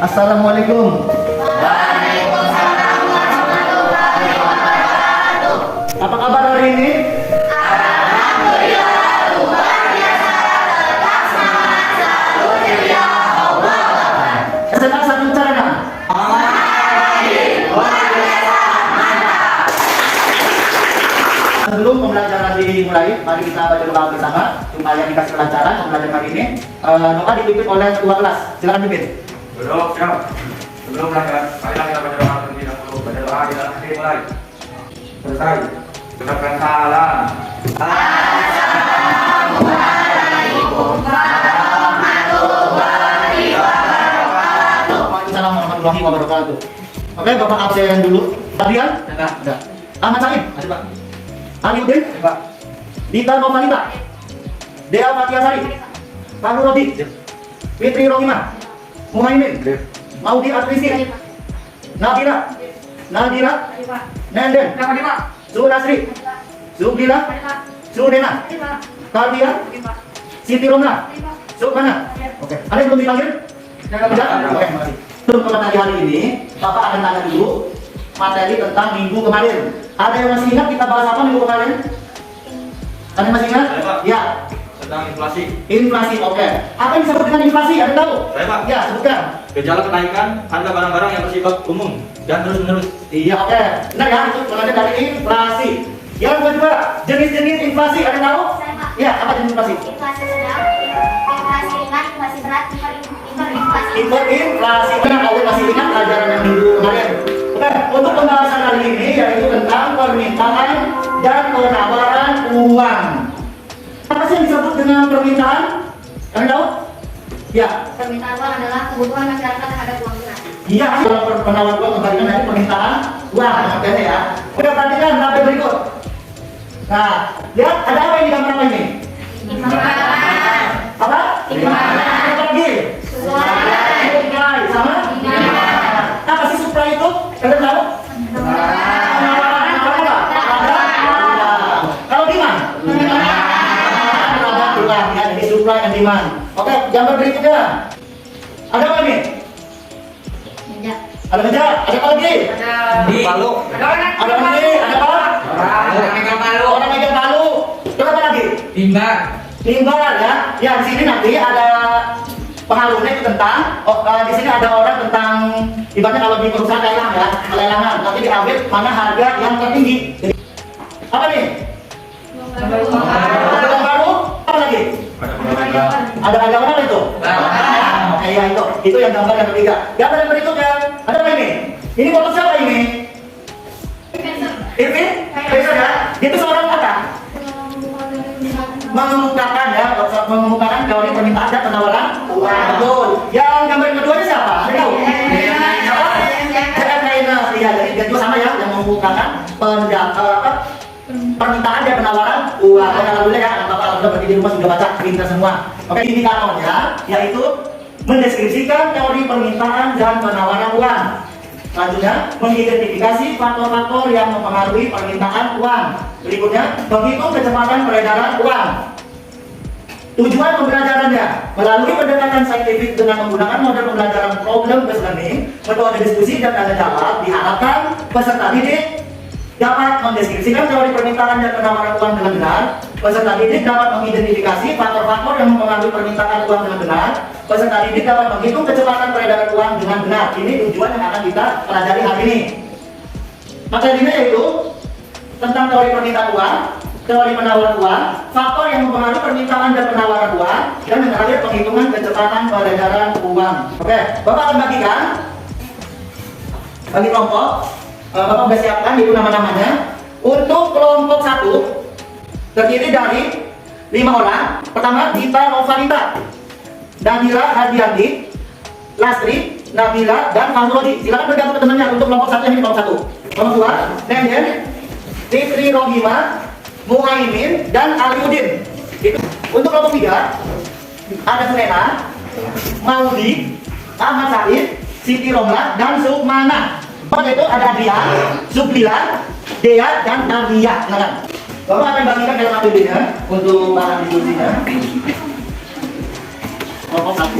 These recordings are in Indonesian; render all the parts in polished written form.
Assalamualaikum. Waalaikumsalam warahmatullahi wabarakatuh. Apa kabar hari ini? Alhamdulillah luar biasa, tetap semangat, selalu ceria, Allah Akbar. SMA satu cara. Luar biasa, mantap. Sebelum pembelajaran dimulai, mari kita baca doa bersama supaya dikasih kelancaran pembelajaran hari ini. Doa dipimpin oleh ketua kelas. Silakan pimpin. Duduk, siap. Sebelum belajar, marilah kita baca doa terlebih dahulu. Baca doa di dalam hati mulai. Selesai. Ucapkan salam. Assalamualaikum warahmatullahi wabarakatuh. Waalaikumsalam warahmatullahi wabarakatuh. Oke, Bapak absen dulu. Fadrian? Ada. Ahmad Said? Ada, Pak. Aliuddin? Ada, Pak. Dita Novanita? Dea Fatiasari? Fahru Rodi? Fitri Rohimah? Muhaimin? Maudi Atrisi? Nabila? Nadira? Nenden? Sulasri? Zubrila? Sudena? Kalbia? Siti Romla? Subhana? Oke. Ada yang belum dipanggil? Tidak? Oke, makasih. Sebelum ke materi hari ini, Bapak akan tanya dulu materi tentang minggu kemarin. Ada yang masih ingat kita bahas apa minggu kemarin? Ada yang masih ingat? Ada, Pak. Ya. Tentang inflasi. Inflasi, oke. Apa yang disebut dengan inflasi? Ada yang tahu? Saya, Pak. Ya, sebutkan. Gejala kenaikan harga barang-barang yang bersifat umum dan terus-menerus. Iya, oke. Benar ya, itu pengertian dari inflasi. Yang kedua, jenis-jenis inflasi. Ada yang tahu? Saya, Pak. Ya, apa jenis inflasi? Inflasi sedang, inflasi ringan, inflasi berat, hiperinflasi. Hiperinflasi. Benar, kalian masih ingat pelajaran yang minggu kemarin. Oke, untuk pembahasan kali ini yaitu tentang permintaan dan penawaran uang. Apa sih yang disebut dengan permintaan? Kalian tahu? Ya. Permintaan uang adalah kebutuhan masyarakat terhadap uang tunai. Iya, kalau penawaran uang kembalikan dari permintaan uang, makanya ya. Udah perhatikan tabel berikut. Nah, lihat ada apa ini gambar apa ini? Timbangan, Apa? Timbangan. Apa lagi? Suplai. Supply, sama? Timbangan. Apa sih supply itu? Kalian tahu? Penawaran apa? Uang. Kalau demand? Penawaran uang, ya, jadi supply dan demand. Oke, gambar berikutnya. Ada apa ini? Meja. Ada meja, ada apa lagi? Palu. Ada apa lagi? Ada apa? Orang megang palu. Terus apa lagi? Timbang. Timbal ya. Ya di sini nanti ada pengaruhnya itu tentang. Di sini ada orang tentang ibaratnya kalau di perusahaan lelang ya, lelangan. Nanti diambil mana harga yang tertinggi. Jadi, apa nih? Ada yang baru? Apa lagi? Ada yang mana itu? Oke ya itu. Itu yang gambar yang ketiga. Gambar yang berikutnya. Ada apa ini? Ini foto siapa ini? Irvin? Bisa ya? Dia itu seorang apa? Mengemukakan teori permintaan dan penawaran uang. Betul. Yang gambar yang keduanya siapa? Ada tahu? Siapa? Jack Reiner. Iya, jadi dia itu sama ya yang mengemukakan permintaan dan penawaran uang. Alhamdulillah ya, Bapak sudah berarti di rumah sudah baca pintar semua. Oke, indikatornya yaitu mendeskripsikan teori permintaan dan penawaran uang. Selanjutnya, mengidentifikasi faktor-faktor yang mempengaruhi permintaan uang. Berikutnya, menghitung kecepatan peredaran uang. Tujuan pembelajarannya, melalui pendekatan saintifik dengan menggunakan model pembelajaran problem-based learning, metode diskusi dan tanya jawab, diharapkan peserta didik dapat mendeskripsikan teori permintaan dan penawaran uang dengan benar. Peserta didik dapat mengidentifikasi faktor-faktor yang mempengaruhi permintaan uang dengan benar. Peserta didik dapat menghitung kecepatan peredaran uang dengan benar. Ini tujuan yang akan kita pelajari hari ini. Materinya yaitu tentang teori permintaan uang, teori penawaran uang, faktor yang mempengaruhi permintaan dan penawaran uang, dan yang terakhir penghitungan kecepatan peredaran uang. Oke, Bapak akan bagikan bagi kelompok. Bapak sudah siapkan itu nama-namanya. Untuk kelompok 1 terdiri dari 5 orang. Pertama, Dita Novanita, Danila Hadianti, Lastri, Nabila, dan Fahru. Silakan bergabung ke temannya untuk kelompok 1 ini kelompok 1. Kelompok 2, Nenden, Fitri Rohimah, Muhaimin, dan Aliuddin. Untuk kelompok 3 ada Sudena, Maudi, Ahmad Said, Siti Romla, dan Subhana. Itu ada Adrian, Zubrila, Dea, dan Nadia. Silakan. Bapak akan bagikan dalam APB-nya untuk bahan diskusinya. Kelompok 1.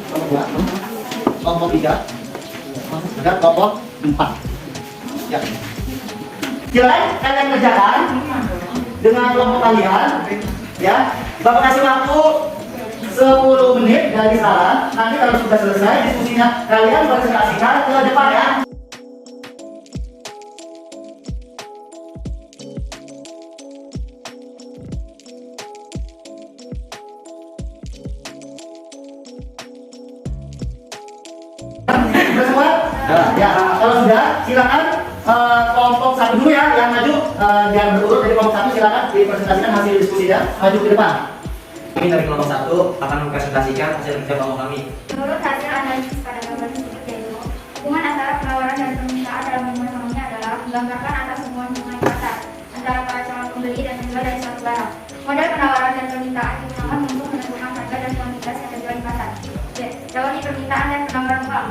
kelompok 2, kelompok 3, dan kelompok 4. Ya. Silakan kalian kerjakan dengan kelompok kalian. Ya, Bapak kasih waktu 10 menit dari sekarang. Nanti kalau sudah selesai diskusinya, kalian presentasikan ke depan ya. Sudah semua? Ya, kalau sudah, silakan kelompok 1 dulu ya, yang maju yang berurut dari kelompok 1 silakan dipresentasikan hasil diskusinya, maju ke depan. Kami dari kelompok 1 akan mempresentasikan hasil kerja kelompok kami. Menurut hasil analisis pada gambar berikut yaitu hubungan antara penawaran dan permintaan dalam hubungan ekonominya adalah menggambarkan atas hubungan pasar antara para calon pembeli dan penjual dari suatu barang. Model penawaran dan permintaan digunakan untuk menentukan harga dan kuantitas yang terjual di pasar. Teori permintaan dan penawaran uang.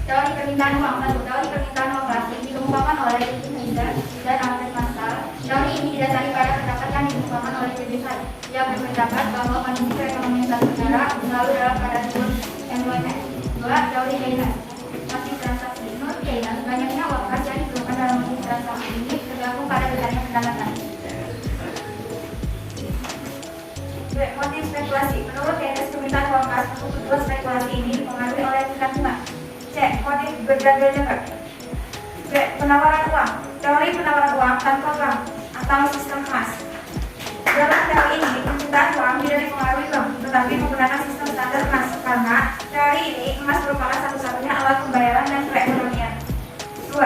Teori permintaan uang. Teori permintaan uang plastik dikemukakan oleh Heiser dan Albert Marshall. Teori ini didasari pada pendapat yang dikemukakan oleh J.B. Fay yang berpendapat bahwa kondisi perekonomian suatu negara selalu dalam keadaan turun employment. 2. Teori Keynes. Masih transaksi. Menurut Keynes, banyaknya uang kas yang diperlukan dalam masih transaksi ini tergantung pada besarnya pendapatan. Motif spekulasi. Menurut Keynes, permintaan uang kas untuk tujuan spekulasi ini dipengaruhi oleh tingkat bunga. C. Motif bergantian jangka. B. Penawaran uang. Teori penawaran uang tanpa bank atau sistem emas. Dalam teori ini, permintaan uang tidak dipengaruhi bank, tetapi menggunakan sistem standar emas karena teori ini emas merupakan satu-satunya alat pembayaran dan perekonomian. 2.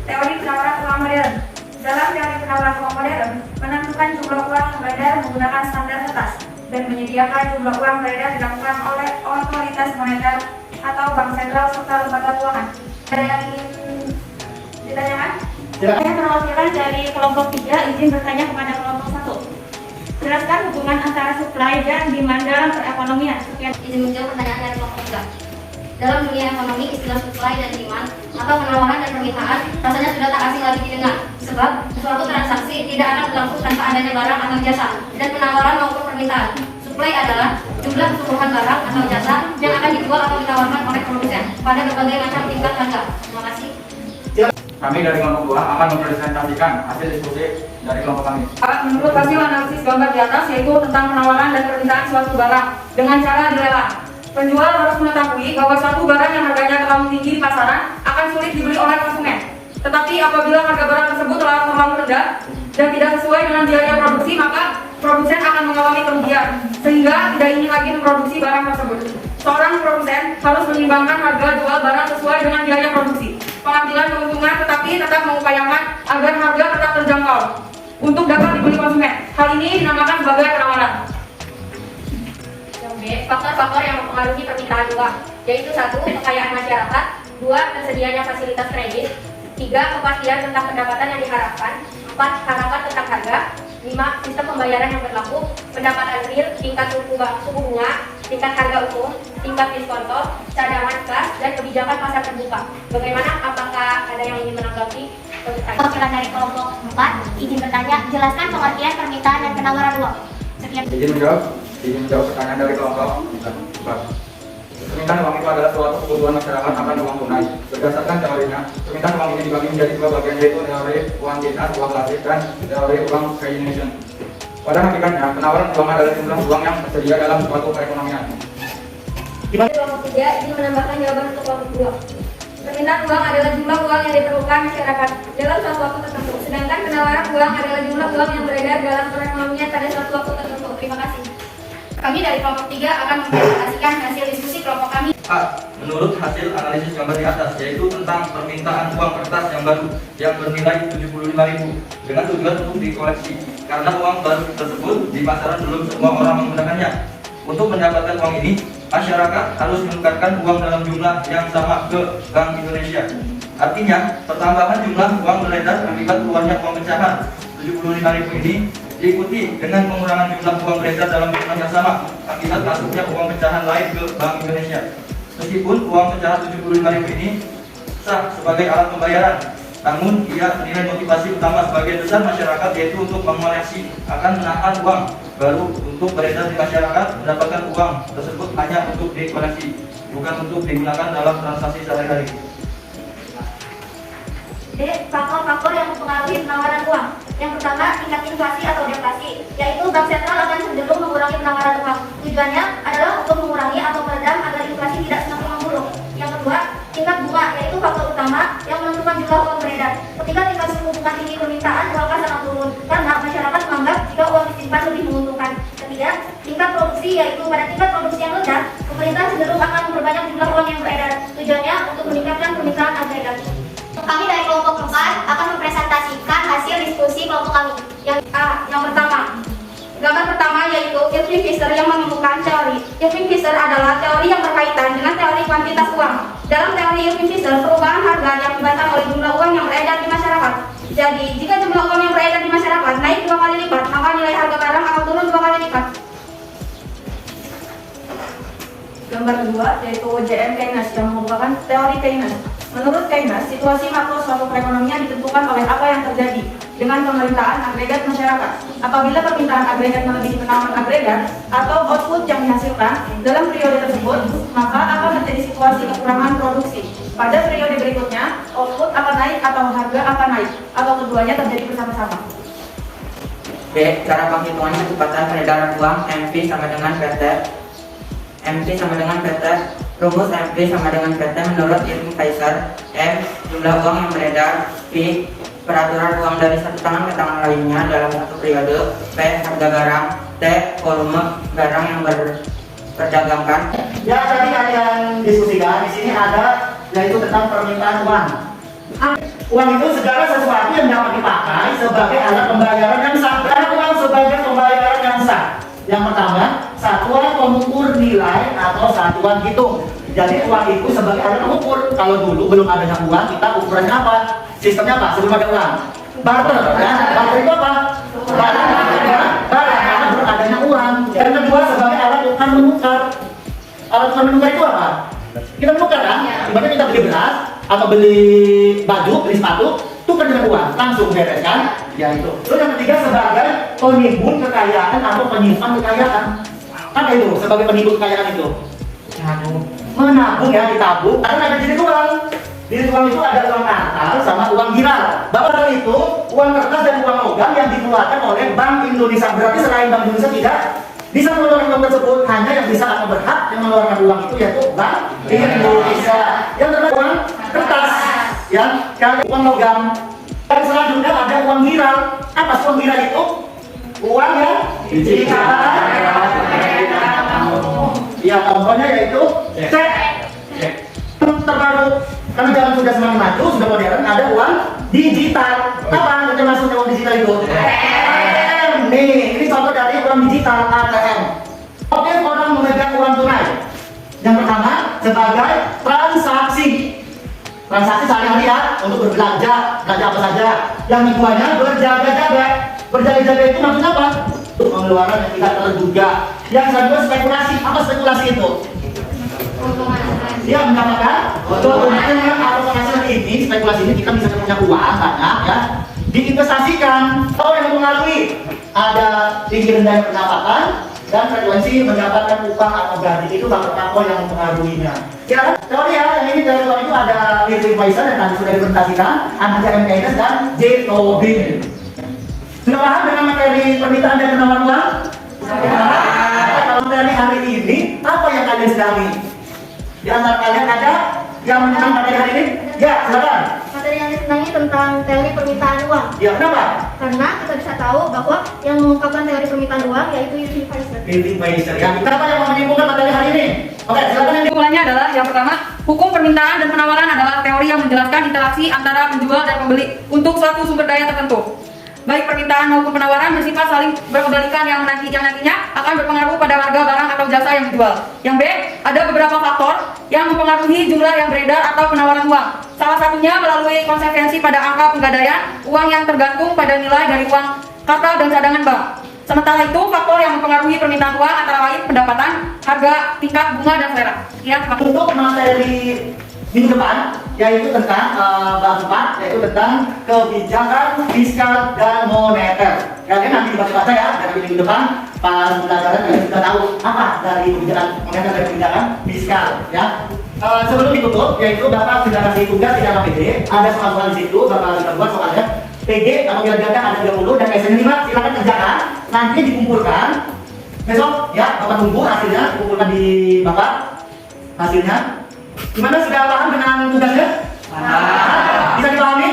Teori penawaran uang modern. Dalam teori penawaran uang modern, menentukan jumlah uang yang beredar menggunakan standar kertas dan menyediakan jumlah uang beredar dilakukan oleh otoritas moneter atau bank sentral serta lembaga keuangan. Ada yang ingin ditanyakan? Saya perwakilan dari kelompok 3 izin bertanya kepada kelompok 1. Jelaskan hubungan antara supply dan demand dalam perekonomian. Izin menjawab pertanyaan dari kelompok 3. Dalam dunia ekonomi, istilah supply dan demand atau penawaran dan permintaan rasanya sudah tak asing lagi didengar. Sebab suatu transaksi tidak akan berlangsung tanpa adanya barang atau jasa dan penawaran maupun permintaan. Supply adalah jumlah keseluruhan barang atau jasa yang akan dijual atau ditawarkan oleh produsen pada berbagai macam tingkat harga. Terima kasih. Kami dari kelompok 2 akan mempresentasikan hasil diskusi dari kelompok kami. Menurut hasil analisis gambar di atas yaitu tentang penawaran dan permintaan suatu barang dengan cara dilelang. Penjual harus mengetahui bahwa suatu barang yang harganya terlalu tinggi di pasaran akan sulit dibeli oleh konsumen. Tetapi apabila harga barang tersebut terlalu rendah dan tidak sesuai dengan biaya produksi, maka produsen akan mengalami kerugian sehingga tidak ingin lagi memproduksi barang tersebut. Seorang produsen harus menimbangkan harga jual barang sesuai dengan biaya produksi, pengambilan keuntungan, tetapi tetap mengupayakan agar harga tetap terjangkau untuk dapat dibeli konsumen. Hal ini dinamakan sebagai penawaran. Yang B, faktor-faktor yang mempengaruhi permintaan uang, yaitu 1. Kekayaan masyarakat, 2. Tersedianya fasilitas kredit, 3. Kepastian tentang pendapatan yang diharapkan, 4. Harapan tentang harga, 5. Sistem pembayaran yang berlaku, pendapatan real, tingkat suku bunga, tingkat harga umum, tingkat diskonto, cadangan kas, dan kebijakan pasar terbuka. Bagaimana? Apakah ada yang ingin menanggapi? Perwakilan dari kelompok 4 izin bertanya, jelaskan pengertian permintaan dan penawaran uang. Sekian. Izin menjawab pertanyaan dari kelompok 4. Permintaan uang itu adalah suatu kebutuhan masyarakat akan uang tunai. Berdasarkan teorinya, permintaan uang ini dibagi menjadi 2 bagian, yaitu teori uang dinas, uang klasik, dan teori uang Keynesian. Pada hakikatnya, penawaran uang adalah jumlah uang yang tersedia dalam suatu perekonomian. Kelompok 3 ingin menambahkan jawaban untuk kelompok 2. Permintaan uang adalah jumlah uang yang diperlukan masyarakat dalam suatu waktu tertentu, sedangkan penawaran uang adalah jumlah uang yang beredar dalam perekonomian pada suatu waktu tertentu. Terima kasih. Kami dari kelompok 3 akan mempresentasikan hasil diskusi kelompok kami. A. Menurut hasil analisis gambar di atas, yaitu tentang permintaan uang kertas yang baru yang bernilai 75.000 dengan tujuan untuk dikoleksi karena uang baru tersebut di pasaran belum semua orang menggunakannya. Untuk mendapatkan uang ini, masyarakat harus menukarkan uang dalam jumlah yang sama ke Bank Indonesia. Artinya, pertambahan jumlah uang beredar akibat keluarnya uang pecahan 75.000 ini diikuti dengan pengurangan jumlah uang beredar dalam jumlah yang sama akibat masuknya uang pecahan lain ke Bank Indonesia. Meskipun uang pecahan 75.000 ini sah sebagai alat pembayaran, namun ia dinilai motivasi utama sebagian besar masyarakat yaitu untuk mengoleksi akan menahan uang baru untuk beredar di masyarakat mendapatkan uang tersebut hanya untuk dikoleksi, bukan untuk digunakan dalam transaksi sehari-hari. D. Faktor-faktor yang mempengaruhi penawaran uang. Yang pertama, tingkat inflasi atau deflasi, yaitu bank sentral akan cenderung mengurangi penawaran uang. Tujuannya adalah untuk mengurangi atau meredam agar inflasi tidak semakin memburuk. Yang kedua, tingkat bunga, yaitu faktor utama yang menentukan jumlah uang beredar. Ketika tingkat suku bunga tinggi permintaan, uang kas akan turun karena masyarakat menganggap jika uang disimpan lebih menguntungkan. Ketiga, tingkat produksi, yaitu pada tingkat produksi yang rendah, pemerintah cenderung akan memperbanyak jumlah uang yang beredar. Tujuannya untuk meningkatkan permintaan agregat. Kami dari kelompok 4 akan mempresentasikan hasil diskusi kelompok kami. Yang pertama, gambar pertama yaitu Irving Fisher yang menemukan teori. Irving Fisher adalah teori yang berkaitan dengan teori kuantitas uang. Dalam teori Irving Fisher, perubahan harga yang dibantu oleh jumlah uang yang beredar di masyarakat. Jadi, jika jumlah uang yang beredar di masyarakat naik 2 kali lipat, maka nilai harga barang akan turun 2 kali lipat. Gambar kedua yaitu J.M. Keynes yang merupakan teori Keynes. Menurut Keynes, situasi makro suatu perekonomian ditentukan oleh apa yang terjadi dengan pemerintahan agregat masyarakat. Apabila permintaan agregat melebihi penawaran agregat atau output yang dihasilkan dalam periode tersebut, maka akan terjadi situasi kekurangan produksi. Pada periode berikutnya, output akan naik atau harga akan naik, atau keduanya terjadi bersama-sama. B. Cara penghitungan kecepatan peredaran uang MP sama dengan PT. MP sama dengan PT. Rumus MP sama dengan PT menurut Irving Fisher. M. Jumlah uang yang beredar. P. Peraturan uang dari satu tangan ke tangan lainnya dalam satu periode. P. Harga barang. T. Volume barang yang diperdagangkan. Ya, tadi kalian diskusikan di sini ada yaitu tentang permintaan uang. Uang itu segala sesuatu yang dapat dipakai sebagai alat pembayaran yang sah. Karena uang sebagai pembayaran yang sah. Yang pertama, satuan pengukur nilai atau satuan hitung. Jadi uang itu sebagai alat pengukur. Kalau dulu belum adanya uang, kita ukurannya apa? Sistemnya apa? Sebelum ada uang, barter. Ya? Barter itu apa? Barang, karena belum adanya uang. Yang kedua, sebagai alat tukar menukar. Alat tukar menukar itu apa? Kita menukar kan? Ibaratnya kita beli beras atau beli baju, beli sepatu, tukar dengan uang, langsung beres kan? Ya itu. Terus yang ketiga sebagai penimbun kekayaan atau penyimpan kekayaan. Apa itu sebagai penimbun kekayaan itu? Menabung ya, ditabung. Karena ada jenis uang. Jenis uang itu ada uang kartal sama uang giral. Bahwa itu uang kertas dan uang logam yang dikeluarkan oleh Bank Indonesia. Berarti selain Bank Indonesia tidak bisa mengeluarkan uang tersebut, hanya yang bisa atau berhak yang mengeluarkan uang itu yaitu Bank Indonesia. Yang terdapat uang kertas, ya, kalau uang logam. Dan selanjutnya ada uang giral. Apa uang giral itu? Uang yang digital. Ya, contohnya yaitu cek. Terbaru, karena zaman sudah semakin maju, sudah modern, ada uang digital. Apa yang termasuk uang digital itu? ATM. Nih, ini contoh dari uang digital ATM. Oke, orang memegang uang tunai. Yang pertama sebagai transaksi. Transaksi sehari-hari ya, untuk berbelanja, belanja apa saja. Yang keduanya berjaga-jaga. Berjaga-jaga itu maksudnya apa? Untuk pengeluaran yang tidak terduga. Yang kedua spekulasi. Apa spekulasi itu? Dia mendapatkan keuntungan atau penghasilan ini. Spekulasi ini kita bisa punya uang banyak ya, diinvestasikan. Kalau yang mempengaruhi ada tinggi rendah pendapatan dan frekuensi mendapatkan upah atau gaji, itu faktor-faktor yang mempengaruhinya. Ya, teori ya, yang ini dari teori itu ada Irving Fisher yang tadi sudah dipresentasikan, ada J.M. Keynes dan J. Tobin. Sudah paham dengan materi permintaan dan penawaran uang? Kalau dari hari ini, apa yang kalian sedang? Di antara kalian ada yang mengenal materi hari ini? Ya, silakan. Materi yang disenangi tentang teori permintaan uang. Ya, kenapa? Karena kita bisa tahu bahwa yang mengungkapkan teori permintaan uang yaitu Irving Fisher. Irving Fisher. Ya, kenapa yang mau menyimpulkan materi hari ini? Oke, silakan. Kesimpulannya adalah yang pertama, hukum permintaan dan penawaran adalah teori yang menjelaskan interaksi antara penjual dan pembeli untuk suatu sumber daya tertentu. Baik permintaan maupun penawaran bersifat saling berkebalikan yang nantinya akan berpengaruh pada harga barang atau jasa yang dijual. Yang B, ada beberapa faktor yang mempengaruhi jumlah yang beredar atau penawaran uang. Salah satunya melalui konsekuensi pada angka penggadaian uang yang tergantung pada nilai dari uang kartal dan cadangan bank. Sementara itu, faktor yang mempengaruhi permintaan uang antara lain pendapatan, harga, tingkat bunga, dan selera. Sekian, terima kasih. Untuk materi minggu depan, yaitu tentang bab 4, yaitu tentang kebijakan fiskal dan moneter. Kalian nanti dibaca-baca ya, dari minggu depan pas pelajaran kalian sudah tahu apa dari kebijakan moneter dan kebijakan fiskal ya. Sebelum ditutup, yaitu Bapak sudah kasih tugas di dalam PD, ada soal-soal di situ, Bapak sudah buat soalnya. PG kalau kira-kira ada 30 dan SN 5 silakan kerjakan, nanti dikumpulkan besok ya, Bapak tunggu hasilnya, kumpulkan di Bapak hasilnya. Gimana, sudah paham dengan tugasnya? Bisa dipahami?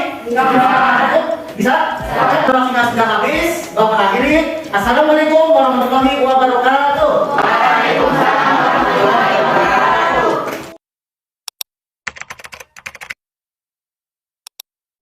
Bisa? Oke, kalau sudah habis, Bapak akhiri. Assalamualaikum warahmatullahi wabarakatuh.